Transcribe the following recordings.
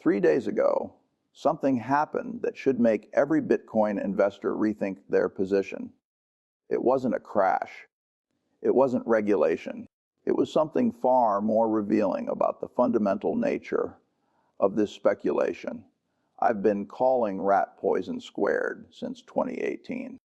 3 days ago, something happened that should make every Bitcoin investor rethink their position. It wasn't a crash. It wasn't regulation. It was something far more revealing about the fundamental nature of this speculation. I've been calling rat poison squared since 2018.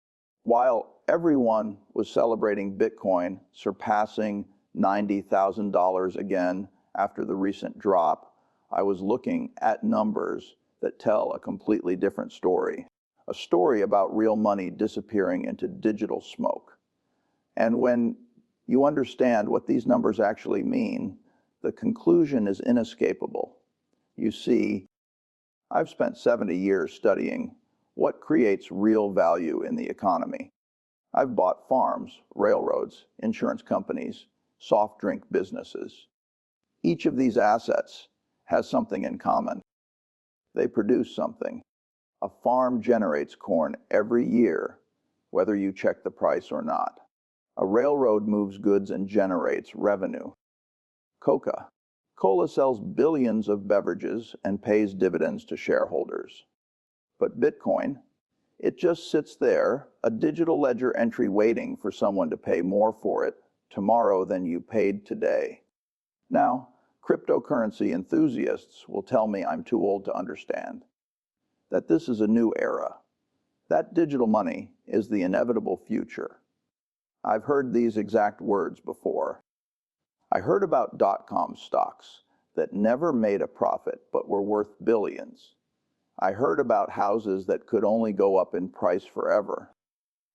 While everyone was celebrating Bitcoin surpassing $90,000 again after the recent drop, I was looking at numbers that tell a completely different story. A story about real money disappearing into digital smoke. And when you understand what these numbers actually mean, the conclusion is inescapable. You see, I've spent 70 years studying what creates real value in the economy. I've bought farms, railroads, insurance companies, soft drink businesses. Each of these assets has something in common. They produce something. A farm generates corn every year, whether you check the price or not. A railroad moves goods and generates revenue. Coca-Cola sells billions of beverages and pays dividends to shareholders. But Bitcoin, it just sits there, a digital ledger entry waiting for someone to pay more for it tomorrow than you paid today. Now, cryptocurrency enthusiasts will tell me I'm too old to understand that this is a new era, that digital money is the inevitable future. I've heard these exact words before. I heard about dot-com stocks that never made a profit but were worth billions. I heard about houses that could only go up in price forever.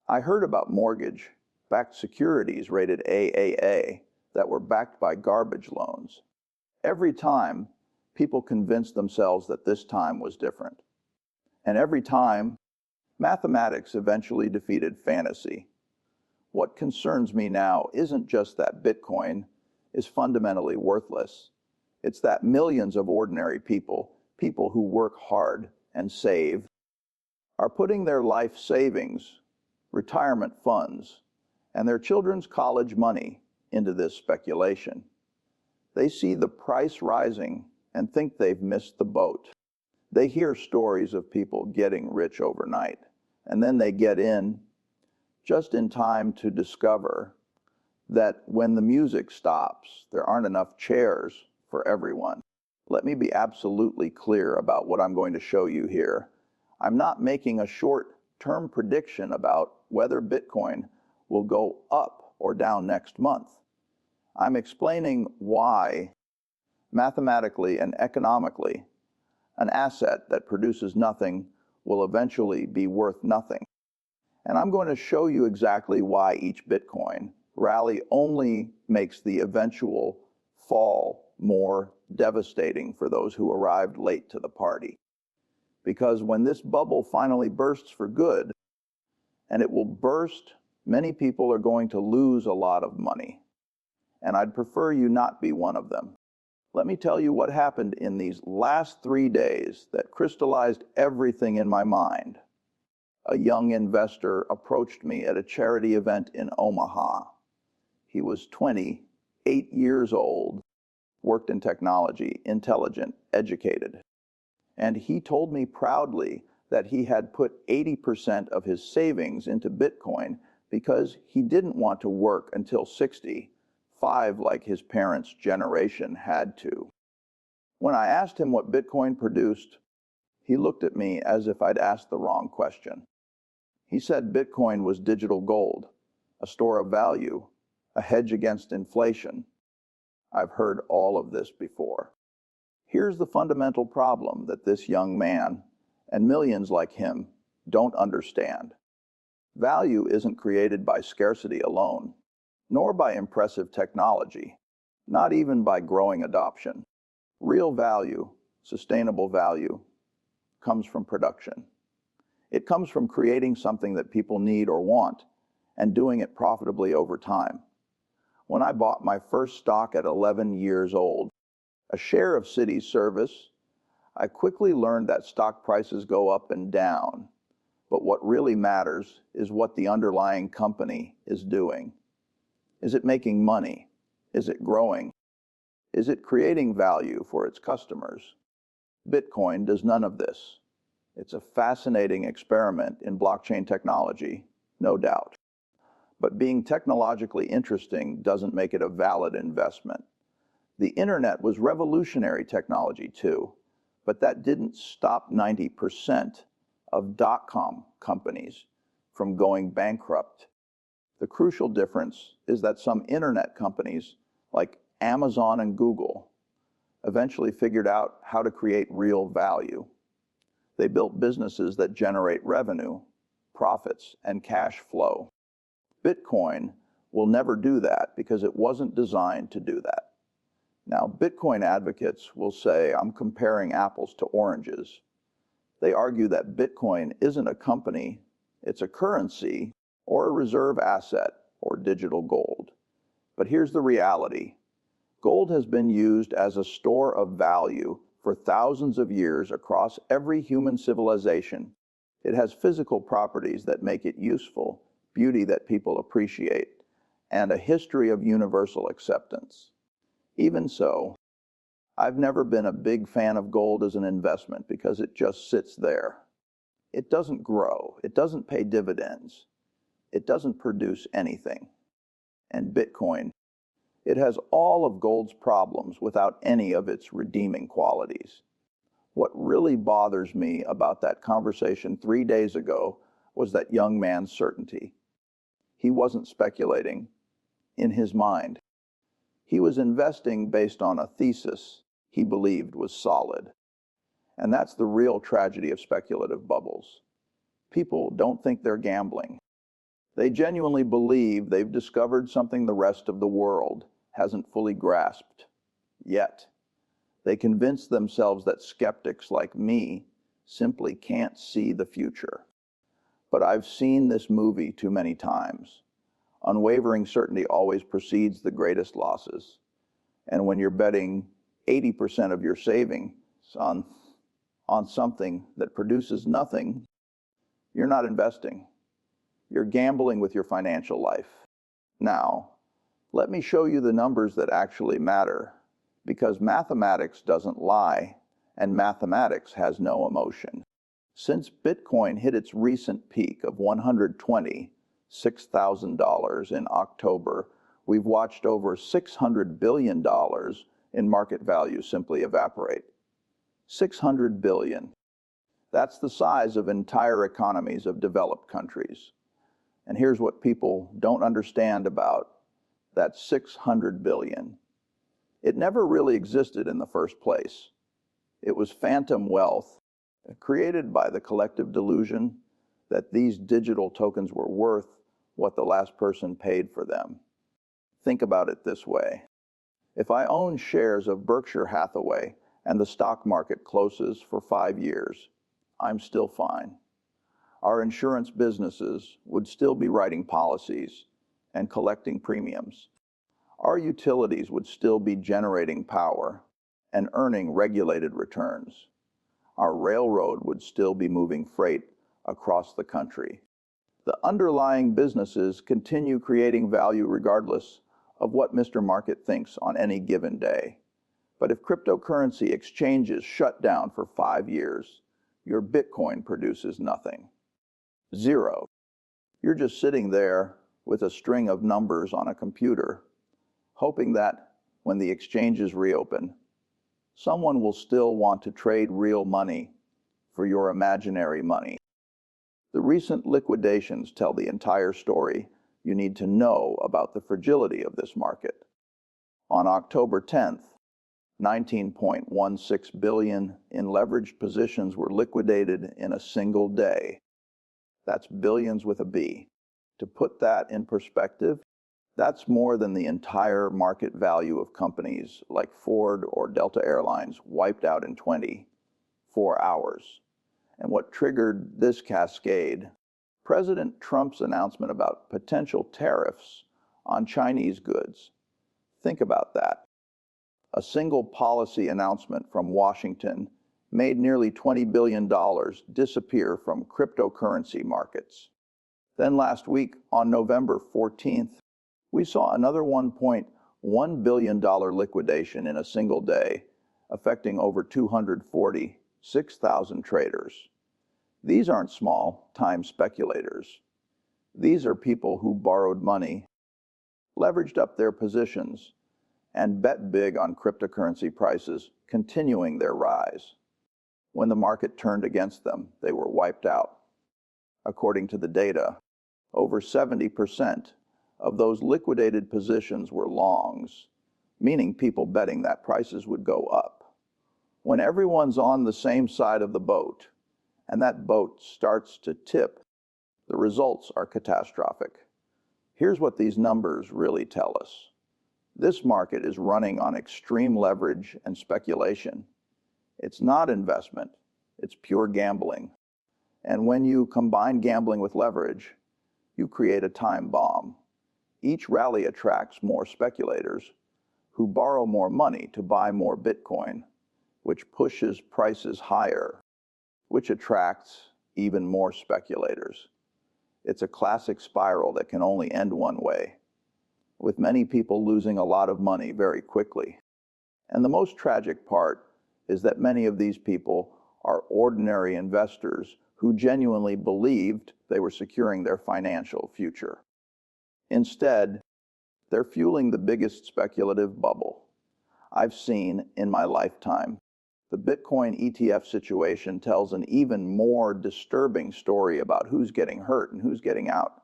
I heard about mortgage-backed securities rated AAA that were backed by garbage loans. Every time, people convinced themselves that this time was different. And every time, mathematics eventually defeated fantasy. What concerns me now isn't just that Bitcoin is fundamentally worthless. It's that millions of ordinary people who work hard and save, are putting their life savings, retirement funds, and their children's college money into this speculation. They see the price rising and think they've missed the boat. They hear stories of people getting rich overnight, and then they get in just in time to discover that when the music stops, there aren't enough chairs for everyone. Let me be absolutely clear about what I'm going to show you here. I'm not making a short-term prediction about whether Bitcoin will go up or down next month. I'm explaining why, mathematically and economically, an asset that produces nothing will eventually be worth nothing. And I'm going to show you exactly why each Bitcoin rally only makes the eventual fall more devastating for those who arrived late to the party. Because when this bubble finally bursts for good, and it will burst, many people are going to lose a lot of money. And I'd prefer you not be one of them. Let me tell you what happened in these last 3 days that crystallized everything in my mind. A young investor approached me at a charity event in Omaha. He was 28 years old, worked in technology, intelligent, educated. And he told me proudly that he had put 80% of his savings into Bitcoin because he didn't want to work until 65 like his parents' generation had to. When I asked him what Bitcoin produced, he looked at me as if I'd asked the wrong question. He said Bitcoin was digital gold, a store of value, a hedge against inflation. I've heard all of this before. Here's the fundamental problem that this young man, and millions like him, don't understand. Value isn't created by scarcity alone, nor by impressive technology, not even by growing adoption. Real value, sustainable value, comes from production. It comes from creating something that people need or want and doing it profitably over time. When I bought my first stock at 11 years old, a share of city service, I quickly learned that stock prices go up and down, but what really matters is what the underlying company is doing. Is it making money? Is it growing? Is it creating value for its customers? Bitcoin does none of this. It's a fascinating experiment in blockchain technology, no doubt. But being technologically interesting doesn't make it a valid investment. The internet was revolutionary technology too, but that didn't stop 90% of dot-com companies from going bankrupt. The crucial difference is that some internet companies, like Amazon and Google, eventually figured out how to create real value. They built businesses that generate revenue, profits, and cash flow. Bitcoin will never do that because it wasn't designed to do that. Now, Bitcoin advocates will say, I'm comparing apples to oranges. They argue that Bitcoin isn't a company, it's a currency or a reserve asset or digital gold. But here's the reality. Gold has been used as a store of value for thousands of years across every human civilization. It has physical properties that make it useful, beauty that people appreciate, and a history of universal acceptance. Even so, I've never been a big fan of gold as an investment because it just sits there. It doesn't grow, it doesn't pay dividends, it doesn't produce anything. And Bitcoin, it has all of gold's problems without any of its redeeming qualities. What really bothers me about that conversation 3 days ago was that young man's certainty. He wasn't speculating. In his mind, he was investing based on a thesis he believed was solid. And that's the real tragedy of speculative bubbles. People don't think they're gambling. They genuinely believe they've discovered something the rest of the world hasn't fully grasped yet. They convince themselves that skeptics like me simply can't see the future. But I've seen this movie too many times. Unwavering certainty always precedes the greatest losses. And when you're betting 80% of your savings on something that produces nothing, you're not investing. You're gambling with your financial life. Now, let me show you the numbers that actually matter, because mathematics doesn't lie, and mathematics has no emotion. Since Bitcoin hit its recent peak of $126,000 in October, we've watched over $600 billion in market value simply evaporate. $600 billion. That's the size of entire economies of developed countries. And here's what people don't understand about that $600 billion. It never really existed in the first place. It was phantom wealth created by the collective delusion that these digital tokens were worth what the last person paid for them. Think about it this way. If I own shares of Berkshire Hathaway and the stock market closes for 5 years, I'm still fine. Our insurance businesses would still be writing policies and collecting premiums. Our utilities would still be generating power and earning regulated returns. Our railroad would still be moving freight across the country. The underlying businesses continue creating value regardless of what Mr. Market thinks on any given day. But if cryptocurrency exchanges shut down for 5 years, your Bitcoin produces nothing. Zero. You're just sitting there with a string of numbers on a computer, hoping that when the exchanges reopen, someone will still want to trade real money for your imaginary money. The recent liquidations tell the entire story you need to know about the fragility of this market. On October 10th, 19.16 billion in leveraged positions were liquidated in a single day. That's billions with a B. To put that in perspective, that's more than the entire market value of companies like Ford or Delta Airlines wiped out in 24 hours. And what triggered this cascade? President Trump's announcement about potential tariffs on Chinese goods. Think about that. A single policy announcement from Washington made nearly $20 billion disappear from cryptocurrency markets. Then last week, on November 14th, we saw another $1.1 billion liquidation in a single day, affecting over 240 6,000 traders. These aren't small-time speculators. These are people who borrowed money, leveraged up their positions, and bet big on cryptocurrency prices continuing their rise. When the market turned against them, they were wiped out. According to the data, over 70% of those liquidated positions were longs, meaning people betting that prices would go up. When everyone's on the same side of the boat, and that boat starts to tip, the results are catastrophic. Here's what these numbers really tell us. This market is running on extreme leverage and speculation. It's not investment, it's pure gambling. And when you combine gambling with leverage, you create a time bomb. Each rally attracts more speculators who borrow more money to buy more Bitcoin, which pushes prices higher, which attracts even more speculators. It's a classic spiral that can only end one way, with many people losing a lot of money very quickly. And the most tragic part is that many of these people are ordinary investors who genuinely believed they were securing their financial future. Instead, they're fueling the biggest speculative bubble I've seen in my lifetime. The Bitcoin ETF situation tells an even more disturbing story about who's getting hurt and who's getting out.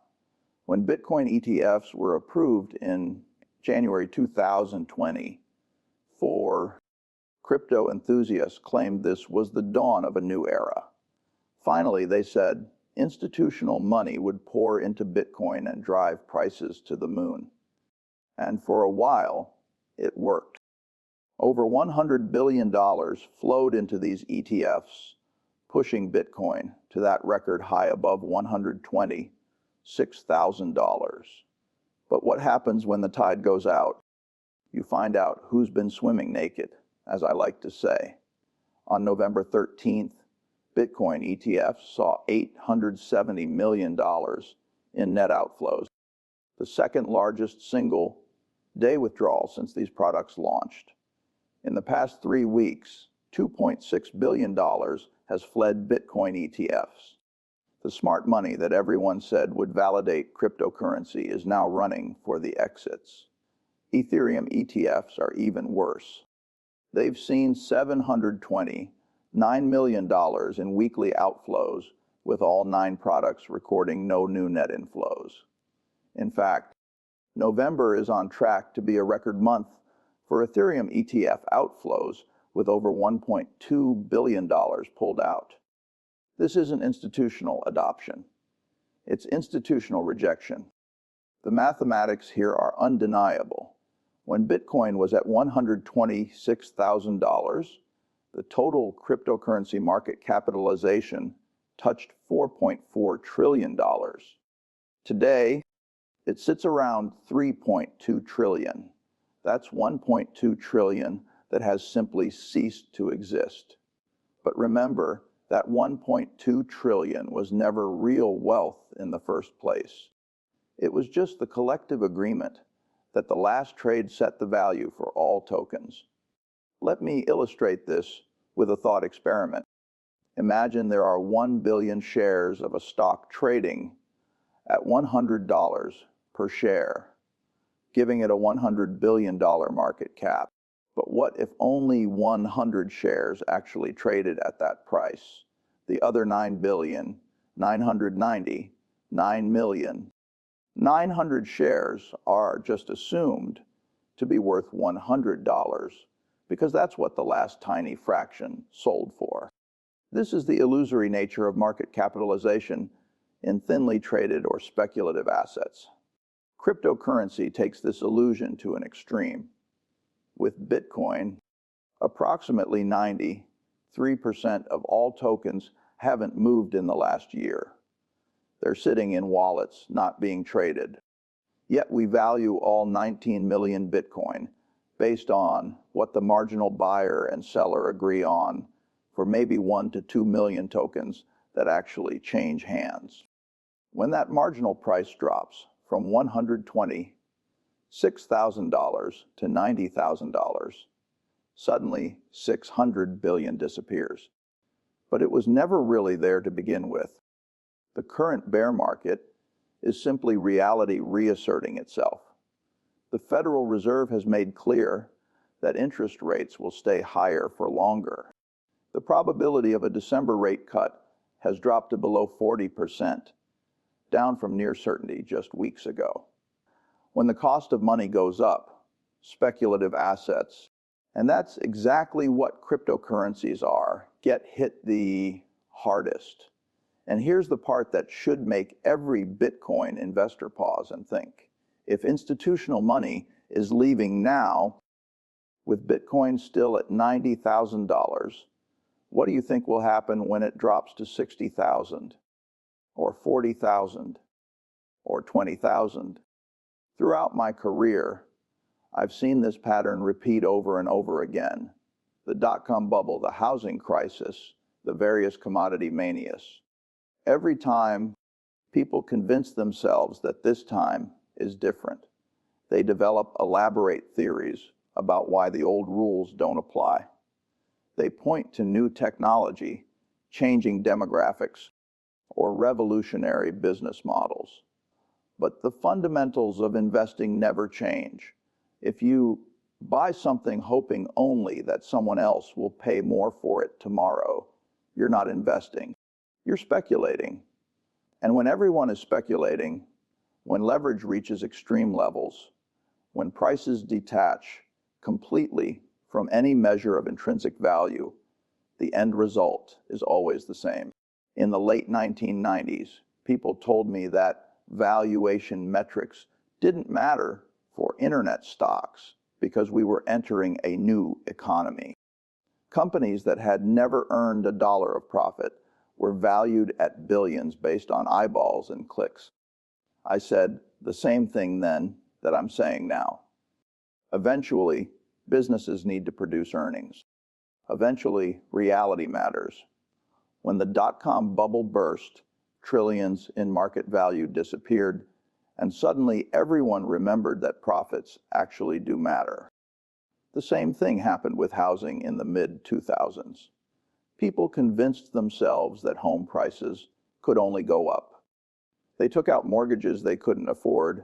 When Bitcoin ETFs were approved in January 2024, crypto enthusiasts claimed this was the dawn of a new era. Finally, they said institutional money would pour into Bitcoin and drive prices to the moon. And for a while, it worked. Over $100 billion flowed into these ETFs, pushing Bitcoin to that record high above $126,000. But what happens when the tide goes out? You find out who's been swimming naked, as I like to say. On November 13th, Bitcoin ETFs saw $870 million in net outflows, the second largest single day withdrawal since these products launched. In the past 3 weeks, $2.6 billion has fled Bitcoin ETFs. The smart money that everyone said would validate cryptocurrency is now running for the exits. Ethereum ETFs are even worse. They've seen $729 million in weekly outflows, with all 9 products recording no new net inflows. In fact, November is on track to be a record month for Ethereum ETF outflows, with over $1.2 billion pulled out. This isn't institutional adoption. It's institutional rejection. The mathematics here are undeniable. When Bitcoin was at $126,000, the total cryptocurrency market capitalization touched $4.4 trillion. Today, it sits around $3.2 trillion. That's $1.2 trillion that has simply ceased to exist. But remember, that $1.2 trillion was never real wealth in the first place. It was just the collective agreement that the last trade set the value for all tokens. Let me illustrate this with a thought experiment. Imagine there are 1 billion shares of a stock trading at $100 per share, giving it a $100 billion market cap. But what if only 100 shares actually traded at that price? The other 9,999,000,000 shares are just assumed to be worth $100 because that's what the last tiny fraction sold for. This is the illusory nature of market capitalization in thinly traded or speculative assets. Cryptocurrency takes this illusion to an extreme. With Bitcoin, approximately 93% of all tokens haven't moved in the last year. They're sitting in wallets, not being traded. Yet we value all 19 million Bitcoin based on what the marginal buyer and seller agree on for maybe 1 to 2 million tokens that actually change hands. When that marginal price drops from $126,000 to $90,000, suddenly 600 billion disappears. but it was never really there to begin with. The current bear market is simply reality reasserting itself. The Federal Reserve has made clear that interest rates will stay higher for longer. The probability of a December rate cut has dropped to below 40%, down from near certainty just weeks ago. When the cost of money goes up, speculative assets, and that's exactly what cryptocurrencies are, get hit the hardest. And here's the part that should make every Bitcoin investor pause and think. If institutional money is leaving now, with Bitcoin still at $90,000, what do you think will happen when it drops to 60,000 or 40,000 or 20,000? Throughout my career, I've seen this pattern repeat over and over again. The dot-com bubble, the housing crisis, the various commodity manias. Every time, people convince themselves that this time is different. They develop elaborate theories about why the old rules don't apply. They point to new technology, changing demographics, or revolutionary business models. But the fundamentals of investing never change. If you buy something hoping only that someone else will pay more for it tomorrow, you're not investing. You're speculating. And when everyone is speculating, when leverage reaches extreme levels, when prices detach completely from any measure of intrinsic value, the end result is always the same. In the late 1990s, people told me that valuation metrics didn't matter for internet stocks because we were entering a new economy. Companies that had never earned $1 of profit were valued at billions based on eyeballs and clicks. I said the same thing then that I'm saying now. Eventually, businesses need to produce earnings. Eventually, reality matters. When the dot-com bubble burst, trillions in market value disappeared, and suddenly everyone remembered that profits actually do matter. The same thing happened with housing in the mid-2000s. People convinced themselves that home prices could only go up. They took out mortgages they couldn't afford,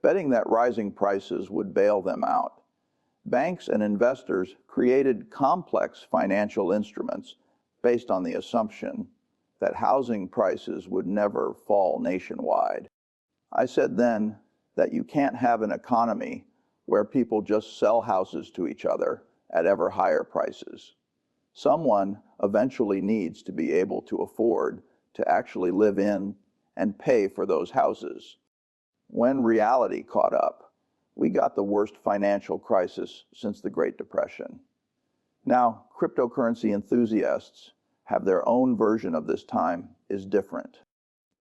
betting that rising prices would bail them out. Banks and investors created complex financial instruments based on the assumption that housing prices would never fall nationwide. I said then that you can't have an economy where people just sell houses to each other at ever higher prices. Someone eventually needs to be able to afford to actually live in and pay for those houses. When reality caught up, we got the worst financial crisis since the Great Depression. Now, cryptocurrency enthusiasts have their own version of this time is different.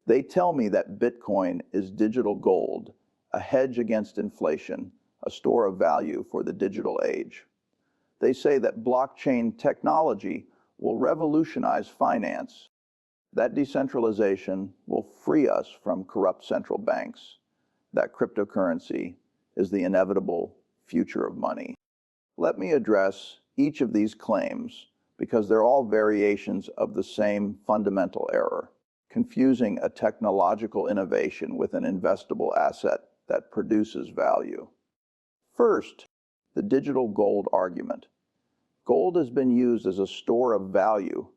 They tell me that Bitcoin is digital gold, a hedge against inflation, a store of value for the digital age. They say that blockchain technology will revolutionize finance. That decentralization will free us from corrupt central banks. That cryptocurrency is the inevitable future of money. Let me address each of these claims because they're all variations of the same fundamental error, confusing a technological innovation with an investable asset that produces value. First, the digital gold argument. Gold has been used as a store of value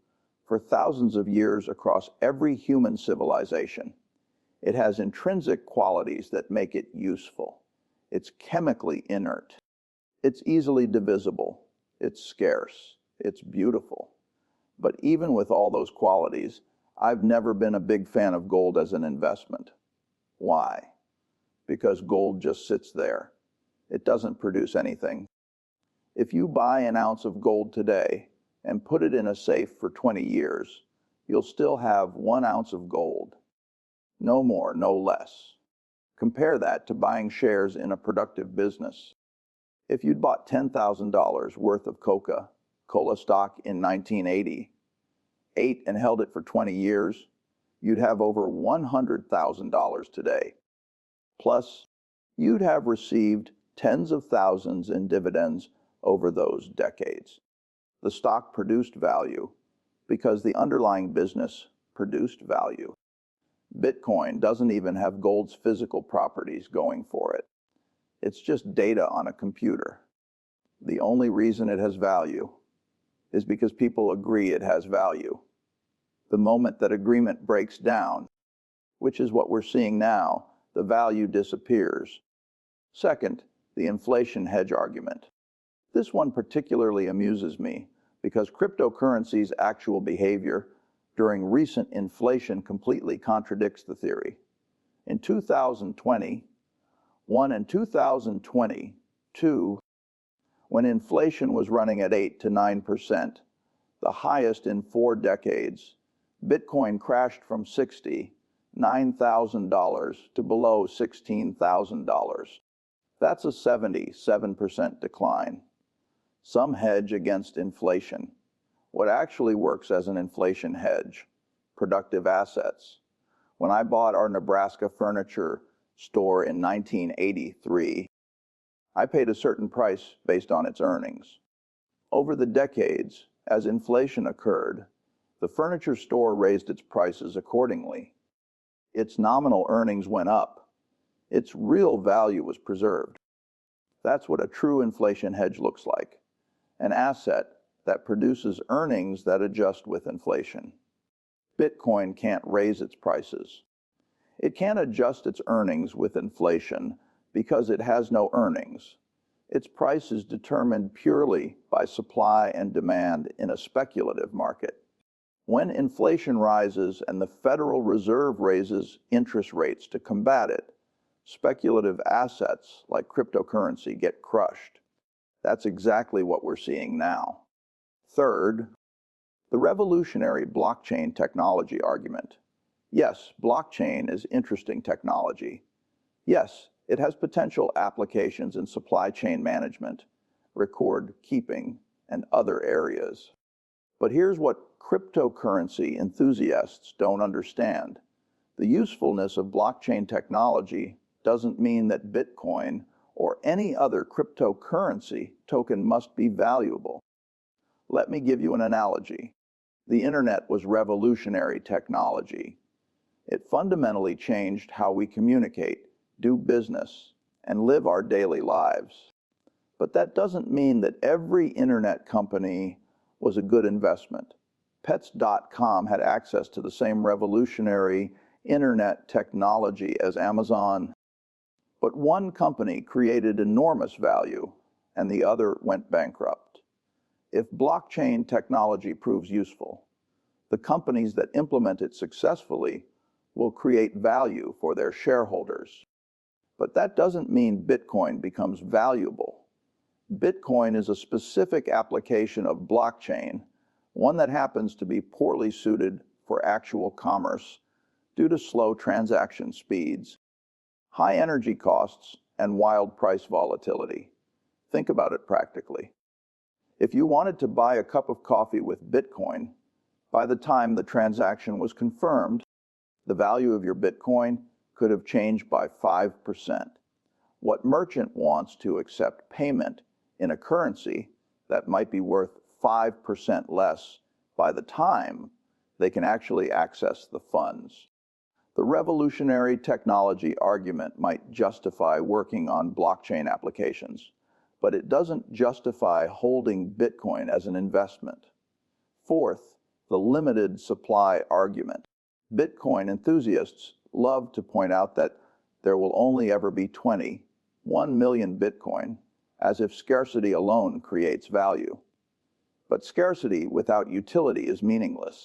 for thousands of years across every human civilization. It has intrinsic qualities that make it useful. It's chemically inert. It's easily divisible. It's scarce. It's beautiful. But even with all those qualities, I've never been a big fan of gold as an investment. Why? Because gold just sits there. It doesn't produce anything. If you buy an ounce of gold today and put it in a safe for 20 years, you'll still have 1 ounce of gold. No more, no less. Compare that to buying shares in a productive business. If you'd bought $10,000 worth of Coca-Cola stock in 1980, ate and held it for 20 years, you'd have over $100,000 today. Plus, you'd have received tens of thousands in dividends over those decades. The stock produced value because the underlying business produced value. Bitcoin doesn't even have gold's physical properties going for it. It's just data on a computer. The only reason it has value is because people agree it has value. The moment that agreement breaks down, which is what we're seeing now, the value disappears. Second, the inflation hedge argument. This one particularly amuses me because cryptocurrency's actual behavior during recent inflation completely contradicts the theory. In 2020, and 2022, when inflation was running at 8 to 9%, the highest in 4 decades, Bitcoin crashed from $69,000 to below $16,000. That's a 77% decline. Some hedge against inflation. What actually works as an inflation hedge? Productive assets. When I bought our Nebraska furniture store in 1983, I paid a certain price based on its earnings. Over the decades, as inflation occurred, the furniture store raised its prices accordingly. Its nominal earnings went up. Its real value was preserved. That's what a true inflation hedge looks like. An asset that produces earnings that adjust with inflation. Bitcoin can't raise its prices. It can't adjust its earnings with inflation because it has no earnings. Its price is determined purely by supply and demand in a speculative market. When inflation rises and the Federal Reserve raises interest rates to combat it, speculative assets like cryptocurrency get crushed. That's exactly what we're seeing now. Third, the revolutionary blockchain technology argument. Yes, blockchain is interesting technology. Yes, it has potential applications in supply chain management, record keeping, and other areas. But here's what cryptocurrency enthusiasts don't understand. The usefulness of blockchain technology doesn't mean that Bitcoin or any other cryptocurrency token must be valuable. Let me give you an analogy. The internet was revolutionary technology. It fundamentally changed how we communicate, do business, and live our daily lives. But that doesn't mean that every internet company was a good investment. Pets.com had access to the same revolutionary internet technology as Amazon. But one company created enormous value, and the other went bankrupt. If blockchain technology proves useful, the companies that implement it successfully will create value for their shareholders. But that doesn't mean Bitcoin becomes valuable. Bitcoin is a specific application of blockchain, one that happens to be poorly suited for actual commerce due to slow transaction speeds, high energy costs, and wild price volatility. Think about it practically. If you wanted to buy a cup of coffee with Bitcoin, by the time the transaction was confirmed, the value of your Bitcoin could have changed by 5%. What merchant wants to accept payment in a currency that might be worth 5% less by the time they can actually access the funds? The revolutionary technology argument might justify working on blockchain applications, but it doesn't justify holding Bitcoin as an investment. Fourth, the limited supply argument. Bitcoin enthusiasts love to point out that there will only ever be 1 million Bitcoin, as if scarcity alone creates value. But scarcity without utility is meaningless.